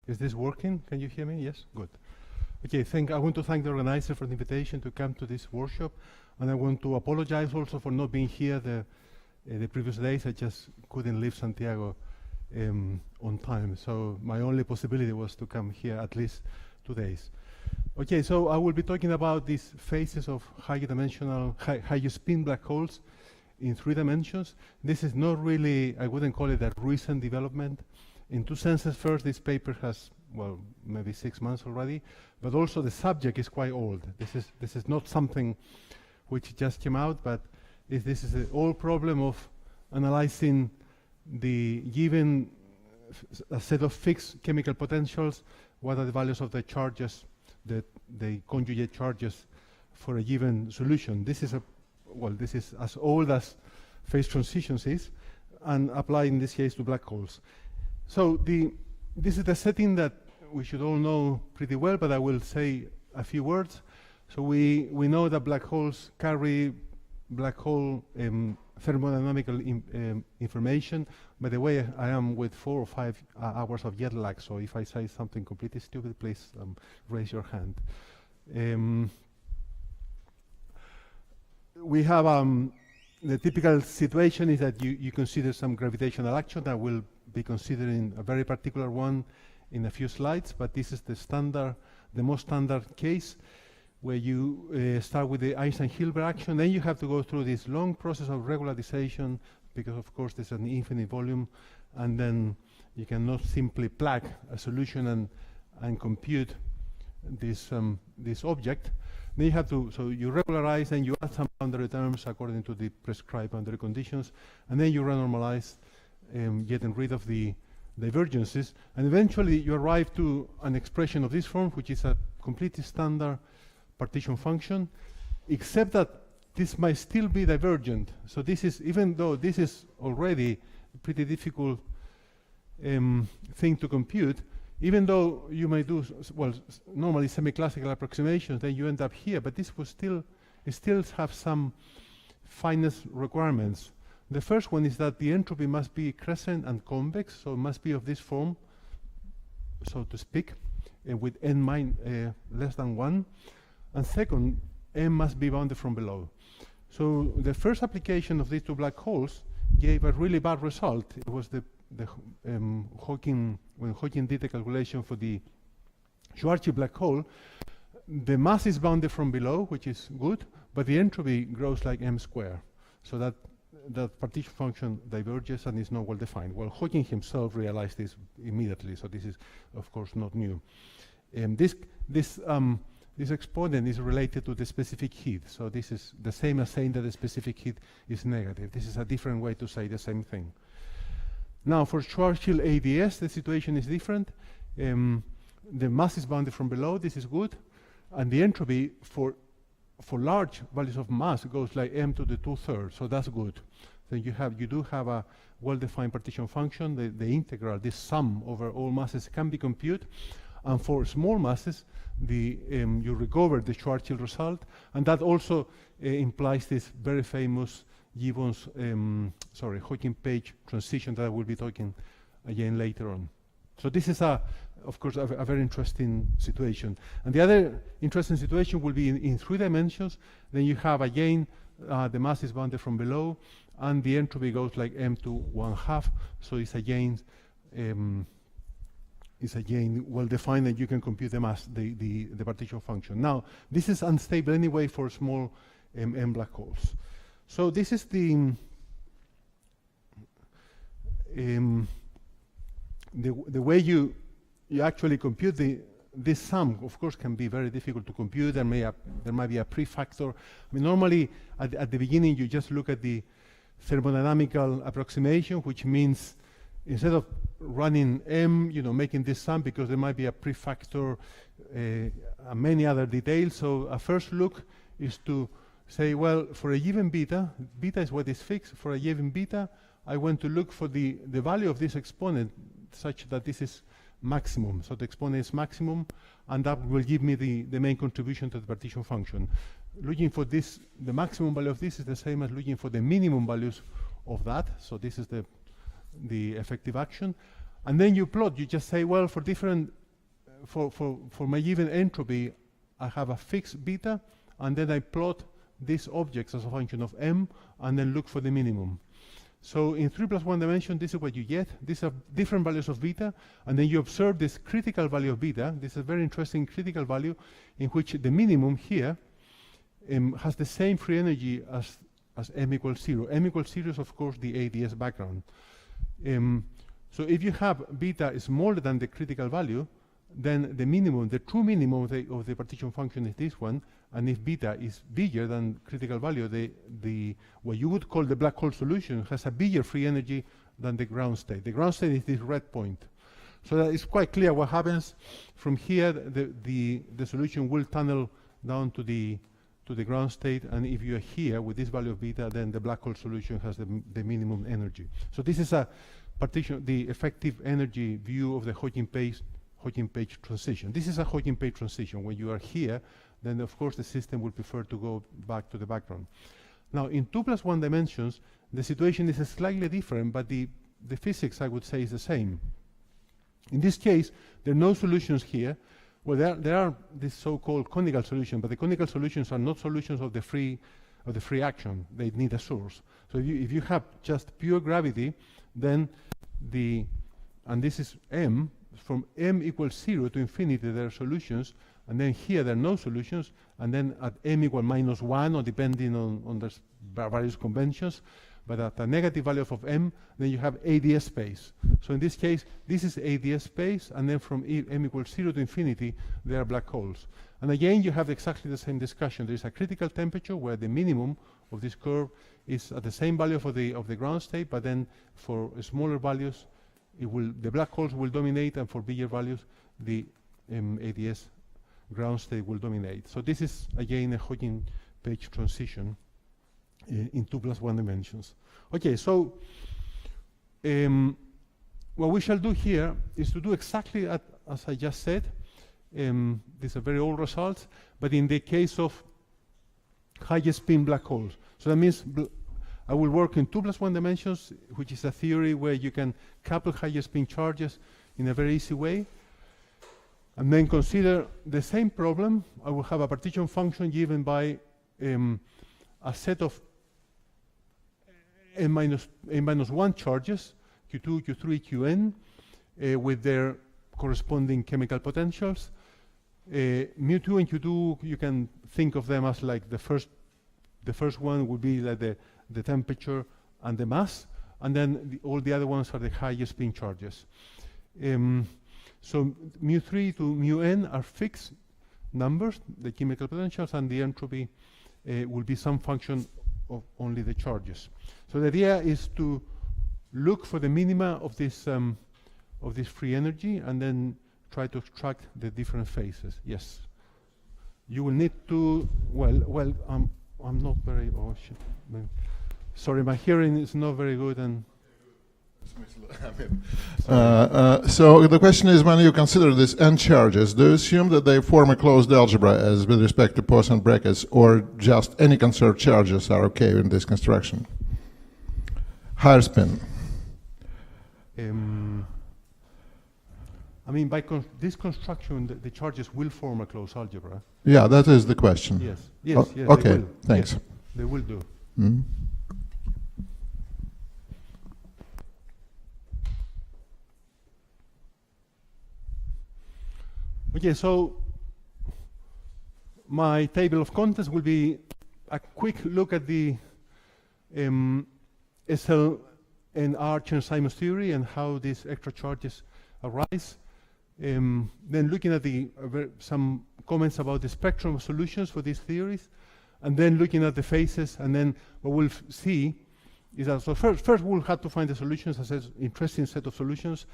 Is this working? Can you hear me? Yes? Good. Okay, I want to thank the organizer for the invitation to come to this workshop, and I want to apologize also for not being here the previous days. I just couldn't leave Santiago on time, so my only possibility was to come here at least 2 days. Okay, so I will be talking about these phases of high-dimensional, high-spin black holes in 3 dimensions. This is not really, I wouldn't call it a recent development. In 2 senses. First, this paper has, well, maybe 6 months already, but also the subject is quite old. This is not something which just came out, but this is an old problem of analyzing the given a set of fixed chemical potentials. What are the values of the charges, the conjugate charges for a given solution? This is this is as old as phase transitions is, and applied in this case to black holes. So this is the setting that we should all know pretty well, but I will say a few words. So we know that black holes carry black hole thermodynamical information. By the way, I am with 4 or 5 hours of jet lag, so if I say something completely stupid, please raise your hand. We have the typical situation is that you consider some gravitational action. I will be considering a very particular one in a few slides, but this is the most standard case, where you start with the Einstein-Hilbert action. Then you have to go through this long process of regularization, because of course there's an infinite volume, and then you cannot simply plug a solution and compute this object. Then you have to, so you regularize and you add some boundary terms according to the prescribed boundary conditions, and then you renormalize, getting rid of the divergences, and eventually you arrive to an expression of this form, which is a completely standard partition function, except that this might still be divergent. So this is, even though this is already a pretty difficult thing to compute, even though you may do, well, normally semi-classical approximations, then you end up here, but this will still have some fineness requirements. The first one is that the entropy must be crescent and convex, so it must be of this form, so to speak, with n less than 1. And second, m must be bounded from below. So the first application of these 2 black holes gave a really bad result. It was when Hawking did the calculation for the Schwarzschild black hole, the mass is bounded from below, which is good, but the entropy grows like m squared. So that partition function diverges and is not well defined. Well, Hawking himself realized this immediately, so this is, of course, not new. This exponent is related to the specific heat, so this is the same as saying that the specific heat is negative. This is a different way to say the same thing. Now, for Schwarzschild ADS, the situation is different. The mass is bounded from below, this is good, and the entropy for large values of mass goes like m to the 2/3, so that's good. Then you do have a well-defined partition function. The integral, this sum over all masses, can be computed, and for small masses, you recover the Schwarzschild result, and that also implies this very famous Gibbons, Hawking-Page transition that I will be talking again later on. So this is, of course, a very interesting situation. And the other interesting situation will be in 3 dimensions. Then you have, again, the mass is bounded from below, and the entropy goes like m to 1/2. So it's again well defined, and you can compute the mass, the partition function. Now, this is unstable anyway for small m black holes. So this is the way you actually compute this sum. Of course, can be very difficult to compute. There might be a prefactor. I mean, normally at the beginning you just look at the thermodynamical approximation, which means instead of running m, making this sum, because there might be a prefactor and many other details. So a first look is to say, well, for a given beta is what is fixed. For a given beta, I want to look for the value of this exponent such that this is maximum. So the exponent is maximum, and that will give me the main contribution to the partition function. Looking for this, the maximum value of this is the same as looking for the minimum values of that. So this is the effective action. And then you plot, you just say, well, for different for my given entropy, I have a fixed beta, and then I plot these objects as a function of m, and then look for the minimum. So in 3+1 dimension, this is what you get. These are different values of beta, and then you observe this critical value of beta. This is a very interesting critical value in which the minimum here has the same free energy as m equals 0. M equals 0 is, of course, the ADS background. So if you have beta smaller than the critical value, then the minimum, the true minimum of the partition function is this one, and if beta is bigger than critical value, the what you would call the black hole solution has a bigger free energy than the ground state. The ground state is this red point. So that is quite clear what happens from here. The solution will tunnel down to the ground state, and if you are here with this value of beta, then the black hole solution has the minimum energy. So this is a partition, the effective energy view of the Hodgkin-Page transition. This is a Hodgkin-Page transition. When you are here, then of course the system will prefer to go back to the background. Now in 2+1 dimensions, the situation is slightly different, but the physics, I would say, is the same. In this case, there are no solutions here. Well, there are this so-called conical solution, but the conical solutions are not solutions of the free action. They need a source. So if you have just pure gravity, then and this is m, from m equals 0 to infinity, there are solutions, and then here there are no solutions, and then at m equal -1, or depending on the various conventions, but at a negative value of m, then you have ADS space. So in this case, this is ADS space, and then from m equals 0 to infinity, there are black holes. And again, you have exactly the same discussion. There is a critical temperature where the minimum of this curve is at the same value of the ground state, but then for smaller values, the black holes will dominate, and for bigger values, the ADS ground state will dominate. So this is, again, a Hodgkin-Page transition in 2+1 dimensions. Okay, so what we shall do here is to do exactly as I just said. These are very old results, but in the case of high-spin black holes. So that means I will work in 2+1 dimensions, which is a theory where you can couple high-spin charges in a very easy way. And then consider the same problem. I will have a partition function given by a set of n-1 charges, Q2, Q3, Qn, with their corresponding chemical potentials. Mu2 and Q2, you can think of them as like the first one would be like the temperature and the mass, and then all the other ones are the highest spin charges. So mu3 to mu-n are fixed numbers, the chemical potentials, and the entropy will be some function of only the charges. So the idea is to look for the minima of this free energy, and then try to extract the different phases. Yes. You will need to, well, I'm not very, oh shit. Sorry, my hearing is not very good, and so the question is, when you consider these n charges, do you assume that they form a closed algebra as with respect to Poisson brackets, or just any conserved charges are okay in this construction? Higher spin. I mean, by this construction, the charges will form a closed algebra. Yeah, that is the question. Yes, yes, yes. Okay, thanks. Yes, they will do. Mm-hmm. Okay, so my table of contents will be a quick look at the SL and R Chern-Simons theory and how these extra charges arise. Then looking at some comments about the spectrum of solutions for these theories, and then looking at the phases, and then what we'll see is that, so first we'll have to find the solutions, as an interesting set of solutions.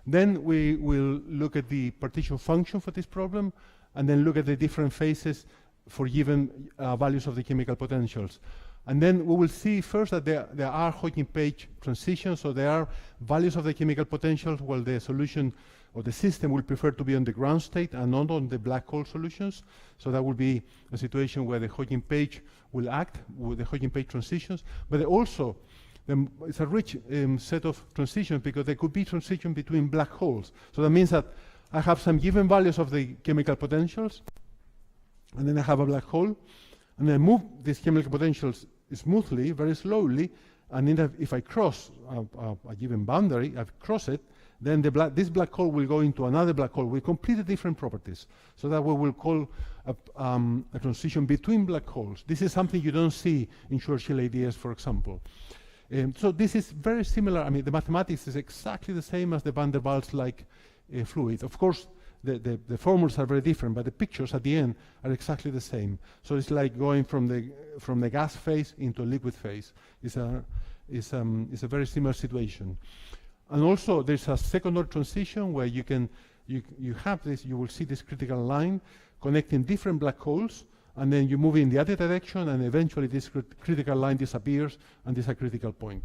Then we will look at the partition function for this problem, and then look at the different phases for given values of the chemical potentials. And then we will see first that there are Hodgkin-Page transitions, so there are values of the chemical potentials while the solution or the system will prefer to be on the ground state and not on the black hole solutions. So that will be a situation where the Hodgkin-Page will act with the Hodgkin-Page transitions, but also it's a rich set of transitions because there could be transition between black holes. So that means that I have some given values of the chemical potentials, and then I have a black hole, and I move these chemical potentials smoothly, very slowly, and if I cross a given boundary, I cross it, then this black hole will go into another black hole with completely different properties. So that we will call a transition between black holes. This is something you don't see in Churchill ADS, for example. So this is very similar. I mean, the mathematics is exactly the same as the van der Waals-like fluid. Of course, the formulas are very different, but the pictures at the end are exactly the same. So it's like going from the gas phase into a liquid phase. It's a very similar situation. And also, there's a second-order transition where you have this. You will see this critical line connecting different black holes, and then you move in the other direction, and eventually this critical line disappears, and this is a critical point.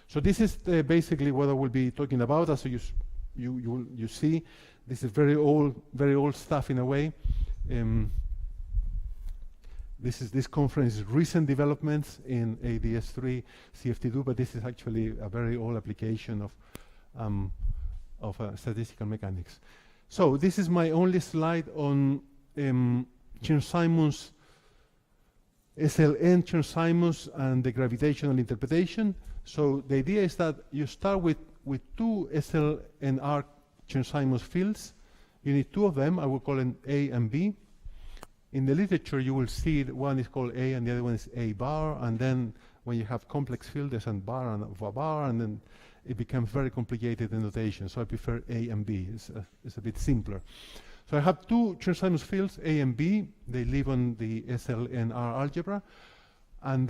So this is basically what I will be talking about. As you see, this is very old stuff in a way. This conference is recent developments in ADS3 CFT2, but this is actually a very old application of statistical mechanics. So this is my only slide on Chern-Simons, SLN Chern-Simons, and the gravitational interpretation. So the idea is that you start with two SL and R Chern-Simons fields. You need two of them. I will call them A and B. In the literature, you will see that one is called A and the other one is A bar. And then when you have complex field, there's a bar and a bar, and then it becomes very complicated in notation. So I prefer A and B. It's a bit simpler. So I have two Chern-Simons fields, A and B. They live on the SLN R algebra. And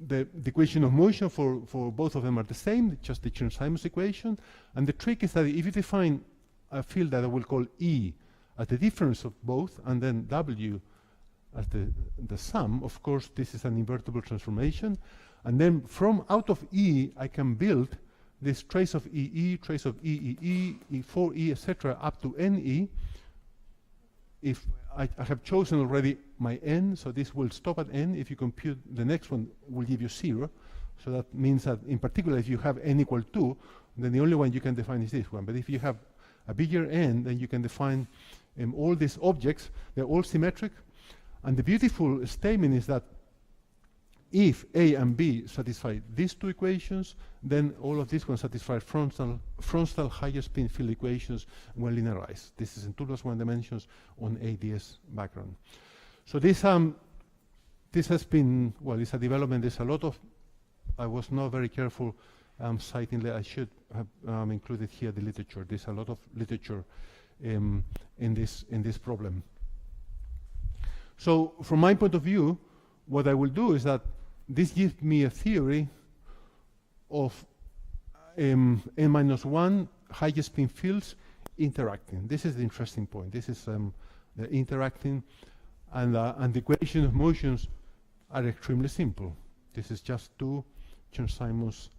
the equation of motion for both of them are the same, just the Chern-Simons equation. And the trick is that if you define a field that I will call E as the difference of both, and then W as the sum, of course, this is an invertible transformation. And then from out of E, I can build this trace of EE, trace of EEE, E4E, etc., up to NE. If I have chosen already my N, so this will stop at N. If you compute the next one, will give you 0. So that means that, in particular, if you have N equal 2, then the only one you can define is this one. But if you have a bigger N, then you can define all these objects. They're all symmetric. And the beautiful statement is that if A and B satisfy these two equations, then all of these ones satisfy frontal higher spin field equations when linearized. This is in 2 + 1 dimensions on ADS background. So this has been, well, it's a development. There's a lot of, I was not very careful citing that. I should have included here the literature. There's a lot of literature in this problem. So from my point of view, what I will do is that this gives me a theory of n-1 high spin fields interacting. This is the interesting point. This is the interacting, and the equation of motions are extremely simple. This is just two Chern-Simons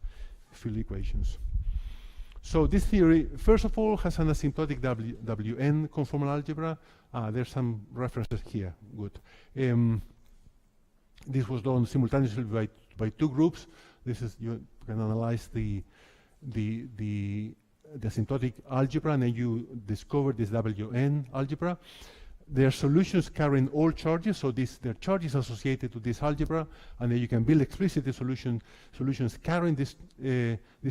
field equations. So this theory, first of all, has an asymptotic Wn conformal algebra. There's some references here. Good. This was done simultaneously by two groups. This is, you can analyze the asymptotic algebra, and then you discover this Wn algebra. Their solutions carrying all charges, so there are charges associated to this algebra, and then you can build explicit solutions carrying these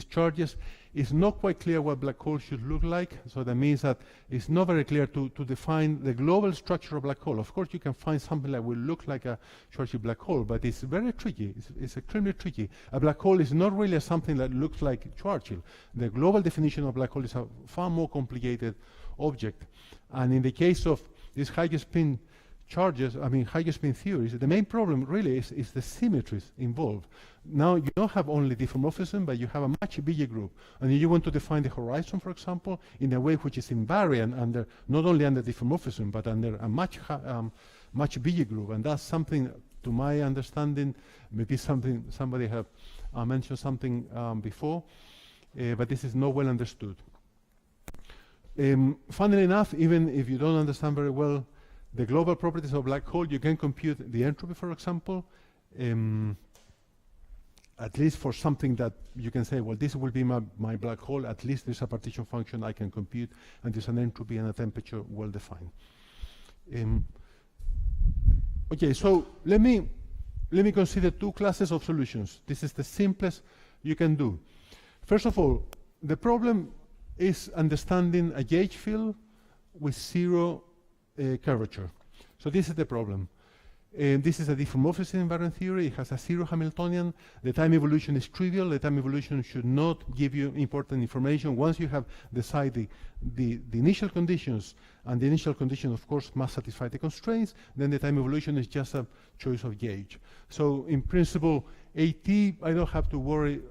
charges. It's not quite clear what black holes should look like, so that means that it's not very clear to define the global structure of black hole. Of course, you can find something that will look like a Schwarzschild black hole, but it's very tricky. It's extremely tricky. A black hole is not really something that looks like Schwarzschild. The global definition of black hole is a far more complicated object. And in the case of these high spin charges, high spin theories, the main problem really is the symmetries involved. Now you don't have only diffeomorphism, but you have a much bigger group. And you want to define the horizon, for example, in a way which is invariant not only under diffeomorphism, but under a much bigger group. And that's something, to my understanding, maybe somebody have mentioned something before, but this is not well understood. Funnily enough, even if you don't understand very well the global properties of black hole, you can compute the entropy, for example, at least for something that you can say, well, this will be my black hole, at least there's a partition function I can compute, and there's an entropy and a temperature well defined. Okay, so let me consider two classes of solutions. This is the simplest you can do. First of all, the problem is understanding a gauge field with zero curvature. So this is the problem. This is a diffeomorphism invariant theory. It has a zero Hamiltonian. The time evolution is trivial. The time evolution should not give you important information. Once you have decided the initial conditions, and the initial condition, of course, must satisfy the constraints, then the time evolution is just a choice of gauge. So in principle, AT, I don't have to worry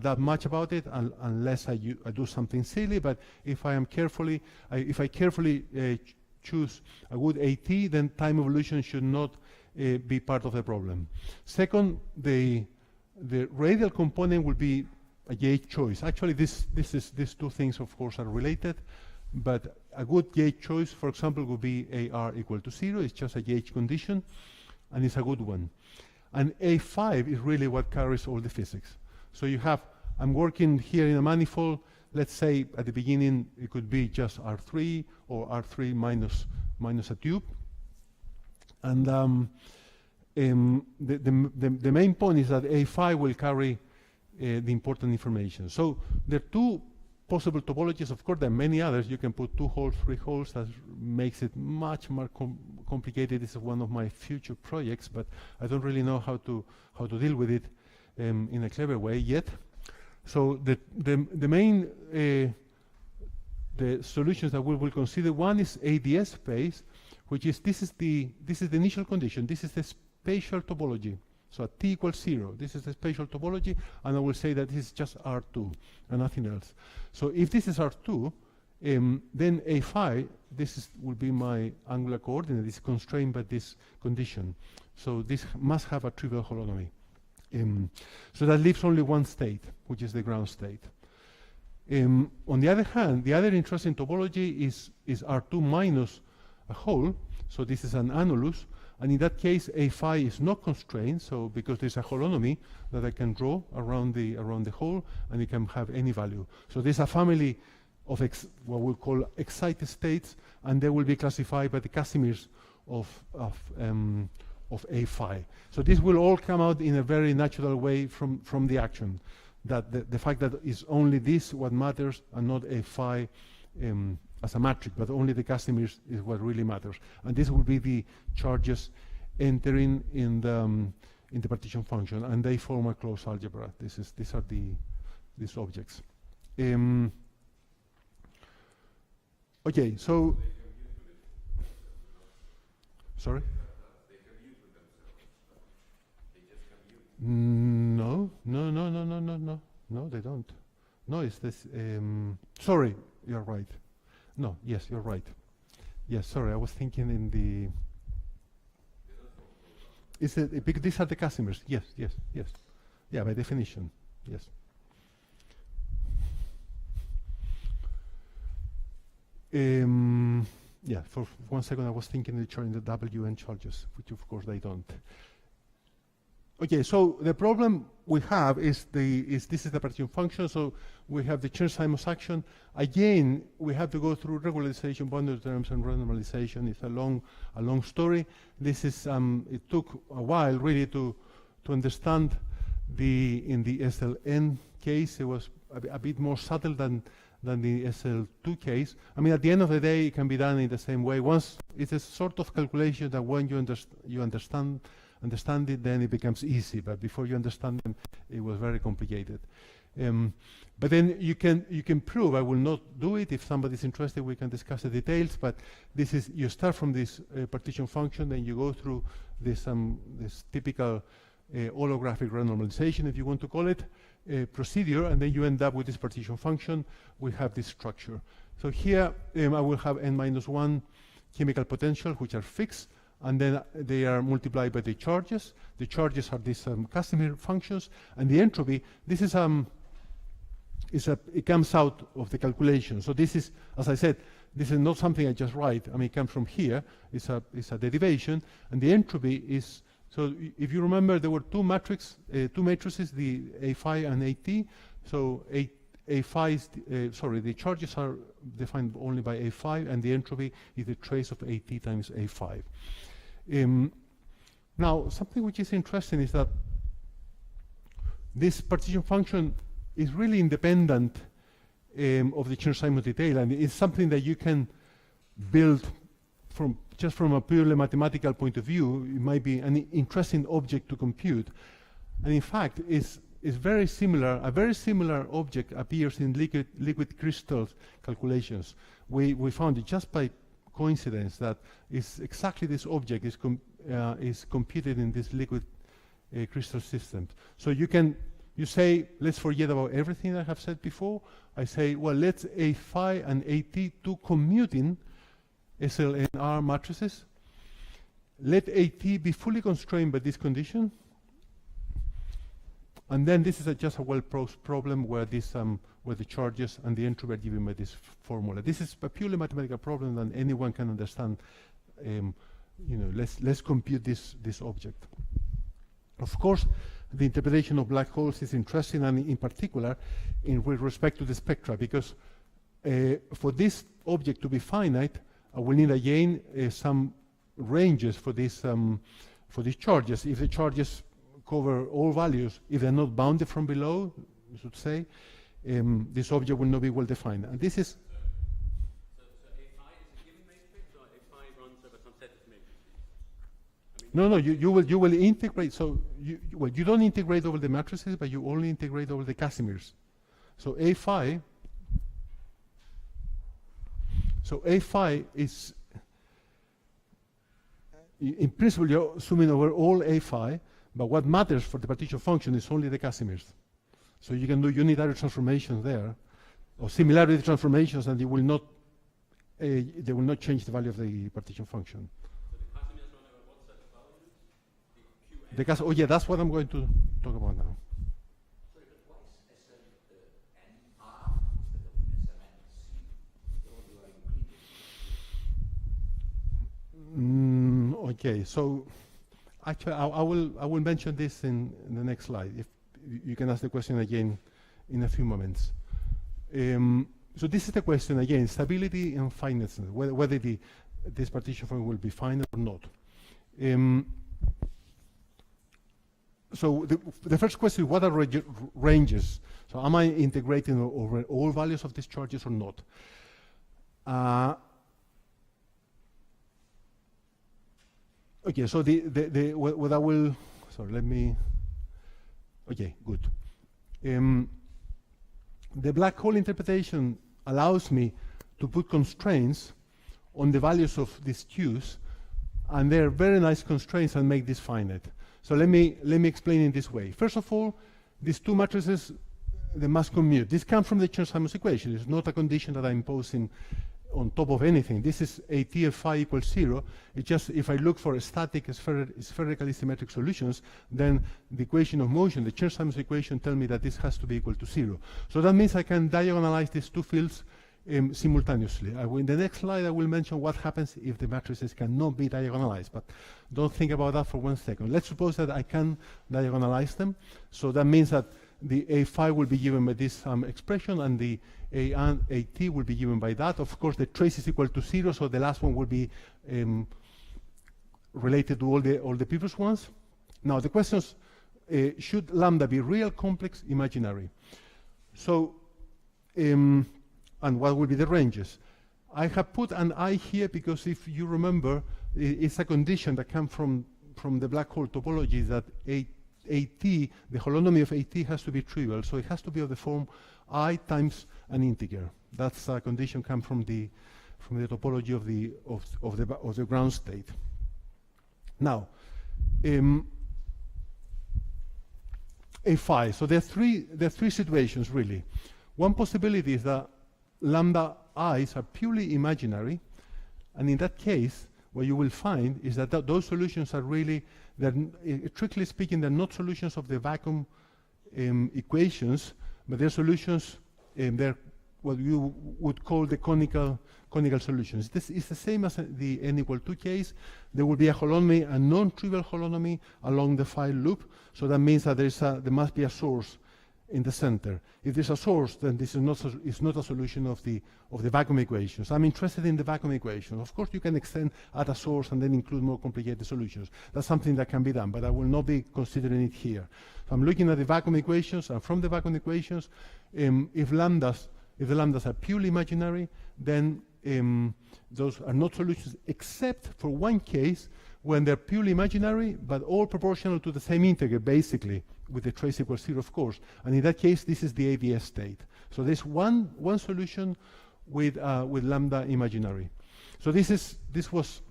that much about it unless I do something silly. But if I carefully choose a good AT, then time evolution should not be part of the problem. Second, the radial component will be a gauge choice. Actually, these two things, of course, are related, but a good gauge choice, for example, would be AR equal to 0. It's just a gauge condition, and it's a good one. And A5 is really what carries all the physics. So you have, I'm working here in a manifold. Let's say at the beginning it could be just R3 or R3 minus a tube. And the main point is that A5 will carry the important information. So there are two possible topologies. Of course, there are many others. You can put 2 holes, 3 holes. That makes it much more complicated. This is one of my future projects, but I don't really know how to deal with it in a clever way yet. So the main the solutions that we will consider, one is ADS space, which is this is the initial condition. This is the spatial topology. So at t equals 0, this is the spatial topology, and I will say that this is just R2 and nothing else. So if this is R2, then A5, will be my angular coordinate. It's constrained by this condition. So this must have a trivial holonomy. So that leaves only one state, which is the ground state. On the other hand, the other interesting topology is R2 minus a hole. So this is an annulus, and in that case, A5 is not constrained. So because there's a holonomy that I can draw around the hole, and it can have any value. So there's a family of what we call excited states, and they will be classified by the Casimirs of A5. So this will all come out in a very natural way from the action. That the fact that it's only this what matters, and not A5 as a matrix, but only the Casimirs is what really matters. And this will be the charges entering in the partition function, and they form a closed algebra. These are these objects. Okay, so sorry. No, they don't. No, it's this. Sorry, you're right. No, yes, you're right. Yes, sorry, I was thinking in the. Is it because these are the Casimirs? Yes. Yeah, by definition, yes. Yeah, for 1 second I was thinking the WN charges, which of course they don't. Okay, so the problem we have is this is the partition function. So we have the Chern-Simons action. Again, we have to go through regularization, boundary terms, and renormalization. It's a long story. This is it took a while really to understand in the SLN case. It was a bit more subtle than the SL2 case. I mean, at the end of the day, it can be done in the same way. Once it's a sort of calculation that when you understand it, then it becomes easy. But before you understand them, it was very complicated. But then you can prove. I will not do it. If somebody's interested, we can discuss the details. But this is, you start from this partition function, then you go through this typical holographic renormalization, if you want to call it, procedure, and then you end up with this partition function. We have this structure. So here I will have n-1 chemical potential, which are fixed, and then they are multiplied by the charges. The charges are these Casimir functions, and the entropy, this is it comes out of the calculation. So this is, as I said, this is not something I just write. I mean, it comes from here. It's a derivation, and the entropy is So if you remember, there were two matrices, the A phi and AT. So A phi is, the charges are defined only by A phi, and the entropy is the trace of AT times A phi. Now, something which is interesting is that this partition function is really independent of the Chern-Simons detail, and it's something that you can build just from a purely mathematical point of view. It might be an interesting object to compute, and in fact, is very similar. A very similar object appears in liquid crystals calculations. We found it just by coincidence that is exactly this object is computed in this liquid crystal system. So you say, let's forget about everything I have said before. I say, well, let's A phi and AT to commuting SLNR matrices. Let AT be fully constrained by this condition. And then this is just a well-posed problem where where the charges and the entropy are given by this formula. This is a purely mathematical problem that anyone can understand. Let's compute this object. Of course, the interpretation of black holes is interesting, and in particular, with respect to the spectra, because for this object to be finite, I will need again some ranges for these charges. If the charges cover all values, if they're not bounded from below, we should say, this object will not be well defined. And this is. So A phi is a given matrix, or A phi runs over some set of matrices? No, you will integrate. So you don't integrate over the matrices, but you only integrate over the Casimirs. So A phi. So A phi is, in principle, you're assuming over all A phi, but what matters for the partition function is only the Casimirs. So you can do unitary transformations there, or similarity transformations, and they will not change the value of the partition function. So the Casimirs run over what set of values? Oh yeah, that's what I'm going to talk about now. Sorry, but why is SLNR instead of SLNC? Or do I include it? Okay, so actually, I will mention this in the next slide. If you can ask the question again in a few moments. So this is the question again: stability and finiteness, whether this partition function will be finite or not. So the first question: what are ranges? So am I integrating over all values of these charges or not? Okay, so what I will, sorry, let me, okay, good. The black hole interpretation allows me to put constraints on the values of these Qs, and they're very nice constraints and make this finite. So let me explain in this way. First of all, these two matrices, they must commute. This comes from the Chern-Simons equation. It's not a condition that I'm imposing on top of anything. This is AT of phi equals 0. It's just if I look for static spherically symmetric solutions, then the equation of motion, the Chern-Simons equation, tell me that this has to be equal to 0. So that means I can diagonalize these two fields simultaneously. In the next slide, I will mention what happens if the matrices cannot be diagonalized, but don't think about that for 1 second. Let's suppose that I can diagonalize them. So that means that the A phi will be given by this expression, and the A and AT will be given by that. Of course, the trace is equal to 0, so the last one will be related to all the previous ones. Now, the questions, should lambda be real, complex, imaginary? So, and what will be the ranges? I have put an I here because if you remember, it's a condition that comes from the black hole topology that AT, the holonomy of AT has to be trivial, so it has to be of the form I times an integer. That's a condition come from the topology of the ground state. Now, A phi. So there are three situations really. One possibility is that lambda i's are purely imaginary, and in that case, what you will find is that those solutions are really, strictly speaking, they're not solutions of the vacuum equations, but they're solutions, they're what you would call the conical solutions. This is the same as the n equal 2 case. There will be a holonomy, a non-trivial holonomy along the file loop. So that means that there must be a source in the center. If there's a source, then this is not a solution of the vacuum equations. I'm interested in the vacuum equation. Of course, you can add a source and then include more complicated solutions. That's something that can be done, but I will not be considering it here. So I'm looking at the vacuum equations, and from the vacuum equations, if the lambdas are purely imaginary, then those are not solutions, except for one case when they're purely imaginary, but all proportional to the same integer, basically, with the trace equals 0, of course. And in that case, this is the ABS state. So there's one solution with lambda imaginary. So this was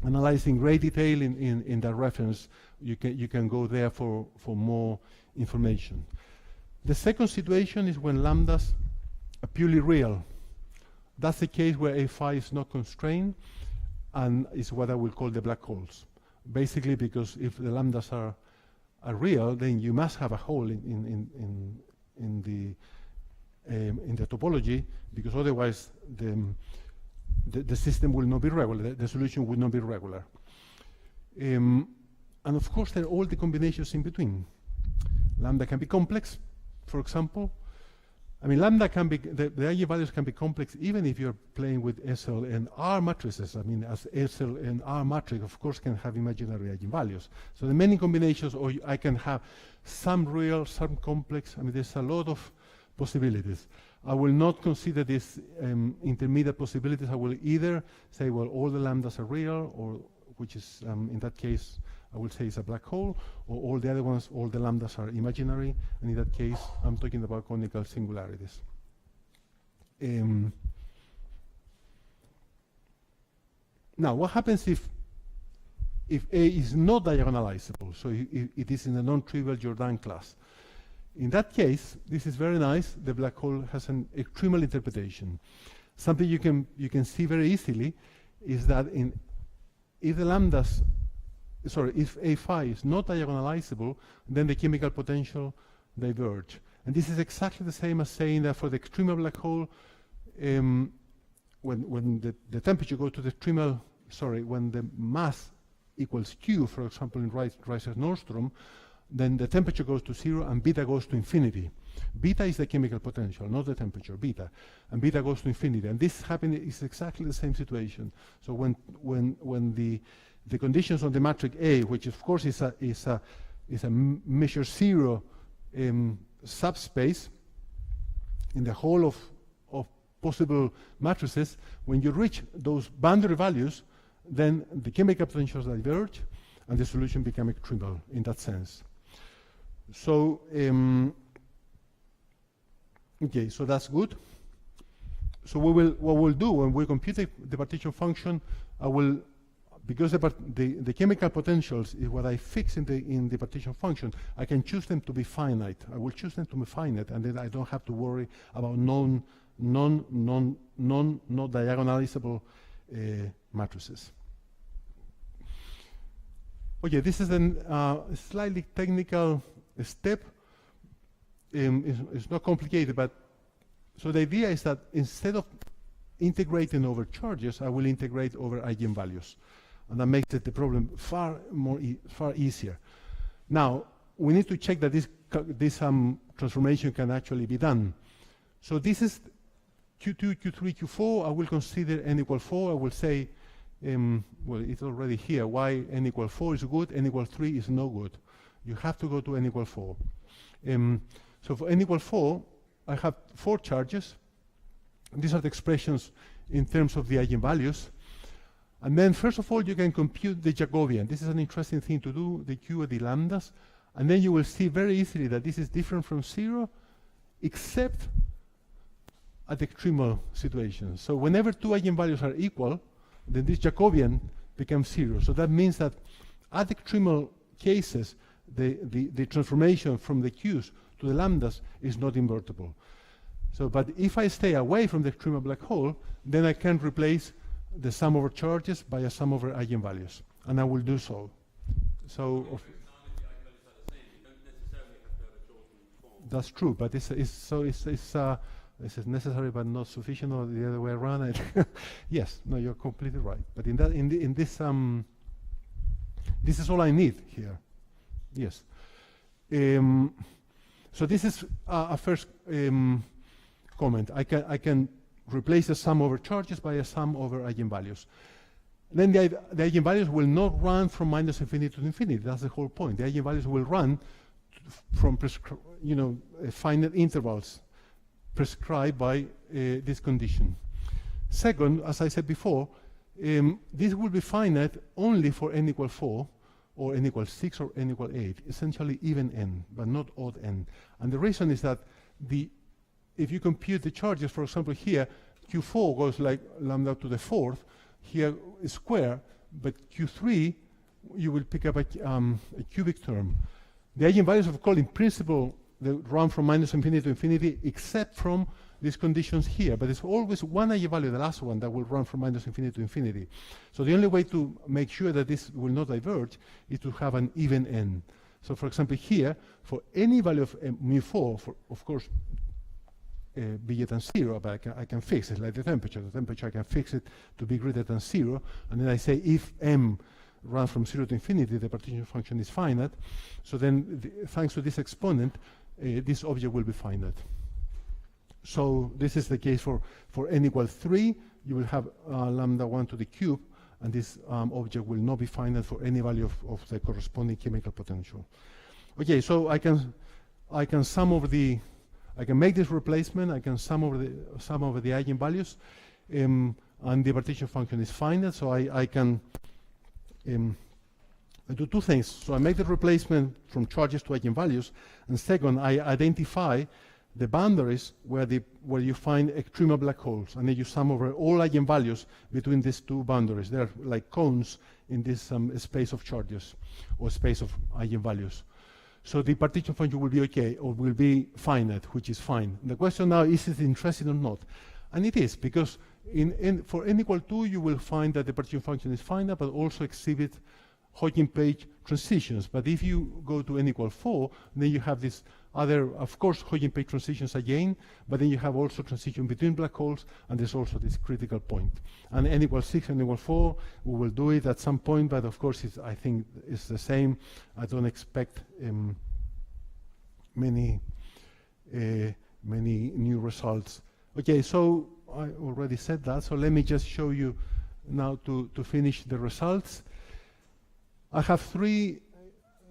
analyzed in great detail in that reference. You can go there for more information. The second situation is when lambdas are purely real. That's the case where A phi is not constrained, and is what I will call the black holes. Basically, because if the lambdas are real, then you must have a hole in the topology, because otherwise the system will not be regular. The solution will not be regular. And of course, there are all the combinations in between. Lambda can be complex, for example. I mean, lambda can be, the eigenvalues can be complex even if you're playing with SL and R matrices. I mean, as SL and R matrix, of course, can have imaginary eigenvalues. So there are many combinations, or I can have some real, some complex. I mean, there's a lot of possibilities. I will not consider these intermediate possibilities. I will either say, well, all the lambdas are real, or which is, in that case, I will say it's a black hole, or all the other ones, all the lambdas are imaginary, and in that case, I'm talking about conical singularities. Now, what happens if A is not diagonalizable? So it is in a non-trivial Jordan class. In that case, this is very nice. The black hole has an extremal interpretation. Something you can see very easily is that if the lambdas, if A phi is not diagonalizable, then the chemical potential diverge. And this is exactly the same as saying that for the extremal black hole, when the temperature goes to the extremal, when the mass equals Q, for example, in Reiser-Nordstrom, then the temperature goes to 0 and beta goes to infinity. Beta is the chemical potential, not the temperature, beta. And beta goes to infinity. And this is exactly the same situation. So when the conditions on the matrix A, which of course is a measure 0 subspace in the whole of possible matrices, when you reach those boundary values, then the chemical potentials diverge and the solution becomes extremal in that sense. So, okay, so that's good. So what we'll do when we compute the partition function, because the chemical potentials is what I fix in the partition function, I can choose them to be finite. I will choose them to be finite, and then I don't have to worry about not diagonalizable matrices. Okay, this is a slightly technical step. It's not complicated, but so the idea is that instead of integrating over charges, I will integrate over eigenvalues. And that makes the problem far easier. Now, we need to check that this transformation can actually be done. So this is Q2, Q3, Q4. I will consider n equal 4. I will say, well, it's already here. Why n equal 4 is good, n equal 3 is no good. You have to go to n equal 4. So for n equal 4, I have 4 charges. These are the expressions in terms of the eigenvalues. And then, first of all, you can compute the Jacobian. This is an interesting thing to do, the Q and the lambdas. And then you will see very easily that this is different from 0, except at the extremal situation. So whenever 2 eigenvalues are equal, then this Jacobian becomes 0. So that means that at extremal cases, the transformation from the Q's to the lambdas is not invertible. So, but if I stay away from the extremal black hole, then I can replace the sum over charges by a sum over eigenvalues, and I will do so. So, that's true, but This is necessary but not sufficient, or the other way around. Yes, no, you're completely right. But in that, in this is all I need here. Yes. So this is a first comment. I can replace the sum over charges by a sum over eigenvalues. Then the eigenvalues will not run from minus infinity to infinity. That's the whole point. The eigenvalues will run from finite intervals prescribed by this condition. Second, as I said before, this will be finite only for n equal 4, or n equals 6, or n equal 8, essentially even n, but not odd n. And the reason is that if you compute the charges, for example, here, Q4 goes like lambda to the 4th, here is square, but Q3, you will pick up a cubic term. The eigenvalues, of course, in principle, they run from minus infinity to infinity, except from these conditions here. But there's always one eigenvalue, the last one, that will run from minus infinity to infinity. So the only way to make sure that this will not diverge is to have an even n. So for example, here, for any value of mu4, of course, bigger than 0, but I can fix it, like the temperature. The temperature, I can fix it to be greater than 0. And then I say if m runs from 0 to infinity, the partition function is finite. So then, thanks to this exponent, this object will be finite. So this is the case for n equals 3. You will have lambda 1 to the cube, and this object will not be finite for any value of the corresponding chemical potential. Okay, so I can sum over I can make this replacement. I can sum over the eigenvalues, and the partition function is finite. So I can do two things. So I make the replacement from charges to eigenvalues, and second, I identify the boundaries where you find extremal black holes, and then you sum over all eigenvalues between these two boundaries. They're like cones in this space of charges or space of eigenvalues. So the partition function will be okay, or will be finite, which is fine. The question now is it interesting or not? And it is, because for n equal 2, you will find that the partition function is finite, but also exhibit Huygens-Page transitions. But if you go to n equal 4, then you have this other, of course, Huygens-Page transitions again, but then you have also transition between black holes, and there's also this critical point. And n equals 6 and n equals 4, we will do it at some point, but of course, I think it's the same. I don't expect many new results. Okay, so I already said that, so let me just show you now to finish the results. I have 3,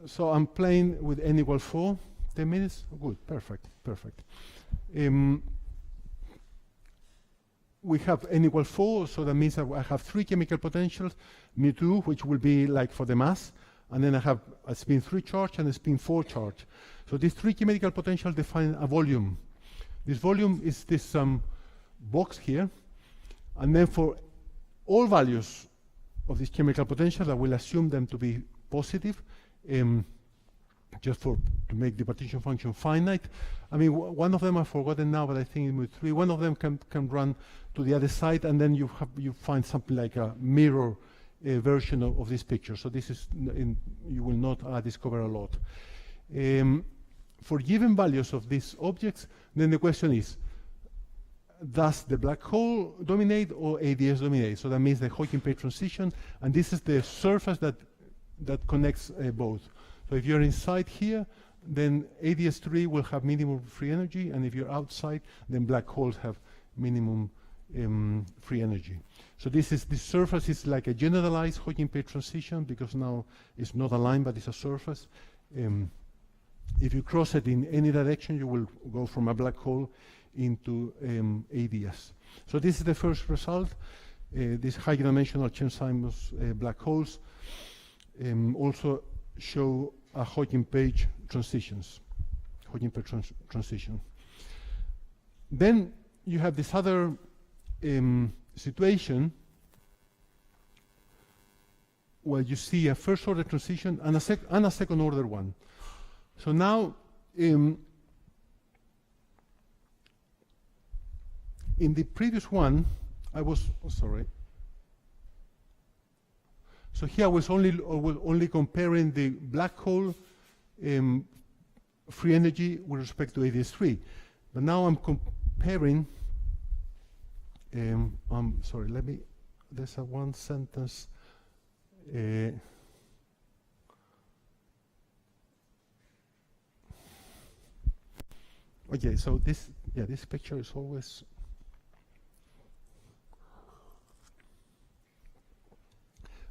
so I'm playing with n equals 4. 10 minutes? Good, perfect. We have n equals 4, so that means that I have 3 chemical potentials, mu2, which will be like for the mass, and then I have a spin 3 charge and a spin 4 charge. So these 3 chemical potentials define a volume. This volume is this box here, and then for all values of this chemical potential, I will assume them to be positive, just to make the partition function finite. I mean, one of them I've forgotten now, but I think in with 3, one of them can run to the other side, and then you find something like a mirror version of this picture. So this is, you will not discover a lot. For given values of these objects, then the question is, does the black hole dominate or ADS dominate? So that means the Huygens-Page transition, and this is the surface that connects both. So if you're inside here, then ADS3 will have minimum free energy, and if you're outside, then black holes have minimum free energy. So this surface is like a generalized Huygens-Page transition, because now it's not a line, but it's a surface. If you cross it in any direction, you will go from a black hole into ADS. So this is the first result. These high-dimensional Chern-Simons black holes also show a Huygens-Page transitions, Huygens-Page transition. Then you have this other situation where you see a first-order transition and a second-order one. So now, in the previous one, I was sorry. So here I was only comparing the black hole free energy with respect to ADS3, but now I'm comparing, sorry, there's a one sentence. Okay, so this picture is always.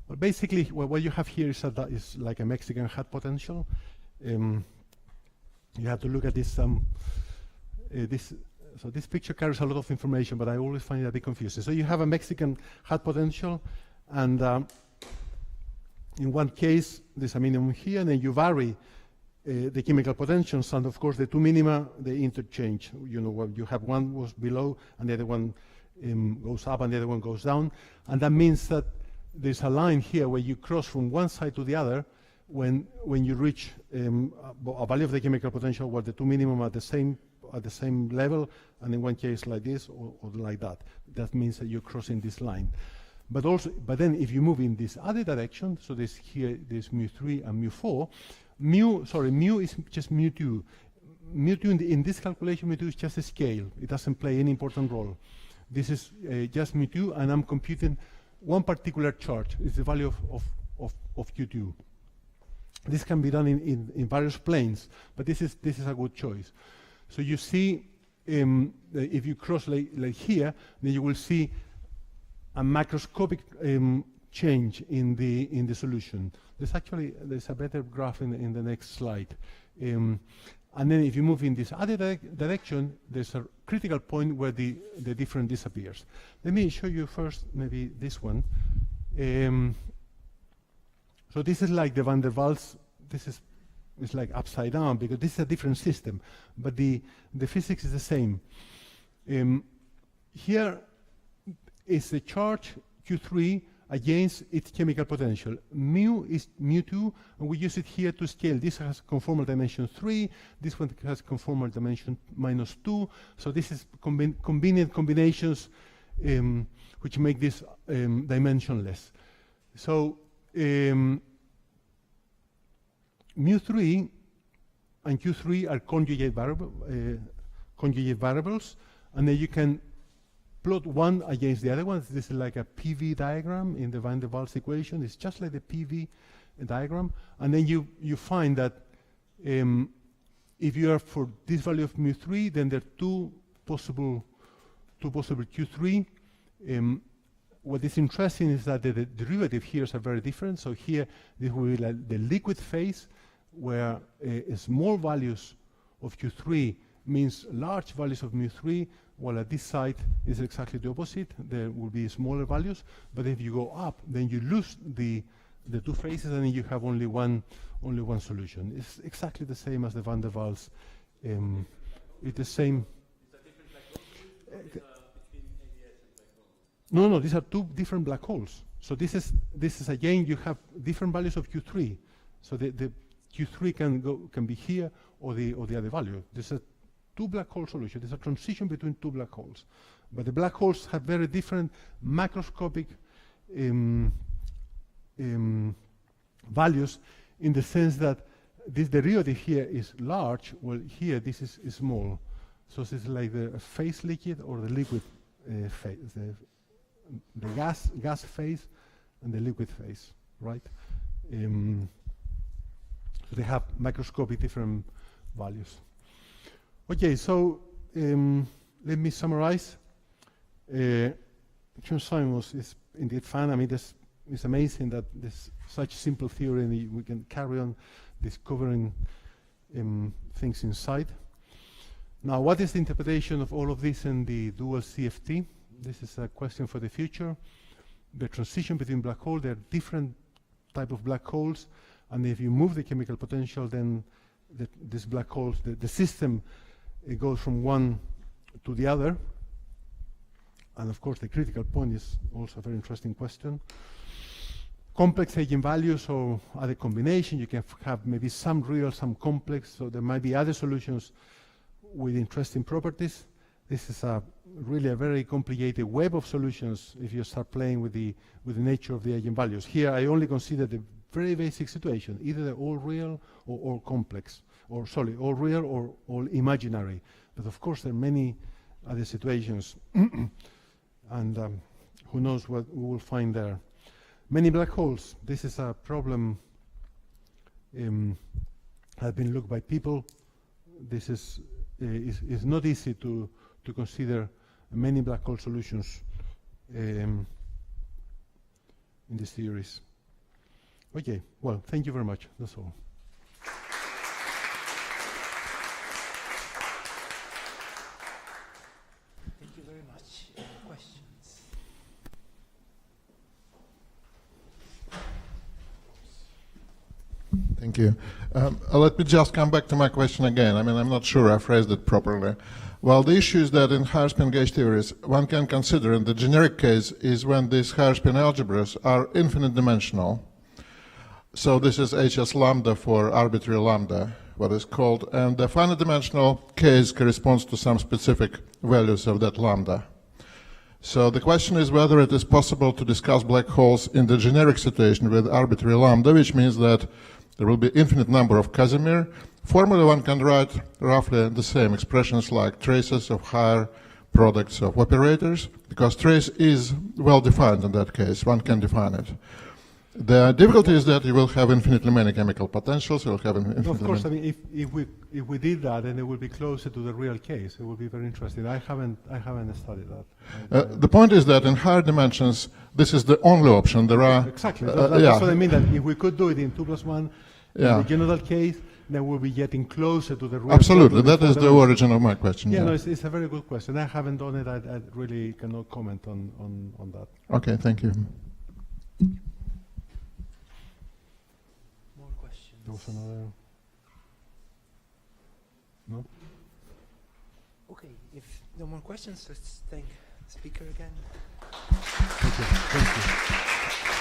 Well, basically, what you have here is like a Mexican hat potential. You have to look at this. So this picture carries a lot of information, but I always find it a bit confusing. So you have a Mexican hat potential, and in one case there's a minimum here, and then you vary the chemical potentials, and of course the two minima they interchange. You know, what you have one was below, and the other one goes up, and the other one goes down, and that means that there's a line here where you cross from one side to the other when you reach a value of the chemical potential where the two minimum are at the same level, and in one case like this or like that. That means that you're crossing this line. But then if you move in this other direction, so there's mu3 and mu4. Mu is just mu2. Mu2 in this calculation, mu2 is just a scale. It doesn't play any important role. This is just mu2, and I'm computing one particular charge. It's the value of Q2. This can be done in various planes, but this is a good choice. So you see, if you cross like here, then you will see a macroscopic change in the solution. There's a better graph in the next slide. And then if you move in this other direction, there's a critical point where the difference disappears. Let me show you first maybe this one. So this is like the van der Waals. It's like upside down because this is a different system, but the physics is the same. Here is the charge Q3 against its chemical potential. Mu is mu2, and we use it here to scale. This has conformal dimension 3, this one has conformal dimension -2, so this is convenient combinations which make this dimensionless. So mu3 and Q3 are conjugate variables, and then you can plot one against the other one. This is like a PV diagram in the van der Waals equation. It's just like the PV diagram. And then you find that if you are for this value of mu3, then there are two possible Q3. What is interesting is that the derivative here are very different. So here, this will be like the liquid phase, where small values of Q3 means large values of mu3, while at this side is exactly the opposite. There will be smaller values, but if you go up, then you lose the two phases, and then you have only one solution. It's exactly the same as the van der Waals. It's the same. Is that different black holes between ABS and black holes? No, these are two different black holes. So this is again, you have different values of Q3. So the Q3 can be here or the other value. This is two black hole solution. There's a transition between two black holes. But the black holes have very different macroscopic values, in the sense that this derivative here is large, while here this is small. So this is like the phase liquid or the liquid phase, the gas phase and the liquid phase, right? So they have macroscopic different values. Okay, so let me summarize. Chern-Simons is indeed fun. I mean, it's amazing that there's such simple theory, and we can carry on discovering things inside. Now, what is the interpretation of all of this in the dual CFT? This is a question for the future. The transition between black holes, there are different type of black holes, and if you move the chemical potential, then these black holes, the system, it goes from one to the other. And of course, the critical point is also a very interesting question. Complex eigenvalues or other combination, you can have maybe some real, some complex, so there might be other solutions with interesting properties. This is really a very complicated web of solutions if you start playing with the nature of the eigenvalues. Here, I only consider the very basic situation, either they're all real or all complex, or sorry, all real or all imaginary. But of course, there are many at the situations. And who knows what we will find there. Many black holes. This is a problem has been looked by people. This is not easy to consider many black hole solutions in these theories. Okay, well, thank you very much. That's all. Thank you very much. Questions? Thank you. Let me just come back to my question again. I mean, I'm not sure I phrased it properly. Well, the issue is that in higher spin gauge theories, one can consider in the generic case is when these higher spin algebras are infinite dimensional. So this is HS lambda for arbitrary lambda, what is called, and the finite dimensional case corresponds to some specific values of that lambda. So the question is whether it is possible to discuss black holes in the generic situation with arbitrary lambda, which means that there will be infinite number of Casimir. Formally, one can write roughly the same expressions like traces of higher products of operators, because trace is well defined in that case. One can define it. The difficulty is that you will have infinitely many chemical potentials. You will have infinitely Of course, I many. mean, if we did that, then it would be closer to the real case. It would be very interesting. I haven't studied that. The point is that in higher dimensions, this is the only option. There are Exactly. yeah. That's what I mean. That if we could do it in 2+1, Yeah. in the general case, then we'll be getting closer to the real. Absolutely, problem that is before the there origin of my question. Yeah, no, it's a very good question. I haven't done it. I really cannot comment on that. Okay, thank you. More questions? There was another. No. Okay, if no more questions, let's thank the speaker again. Thank you. Thank you.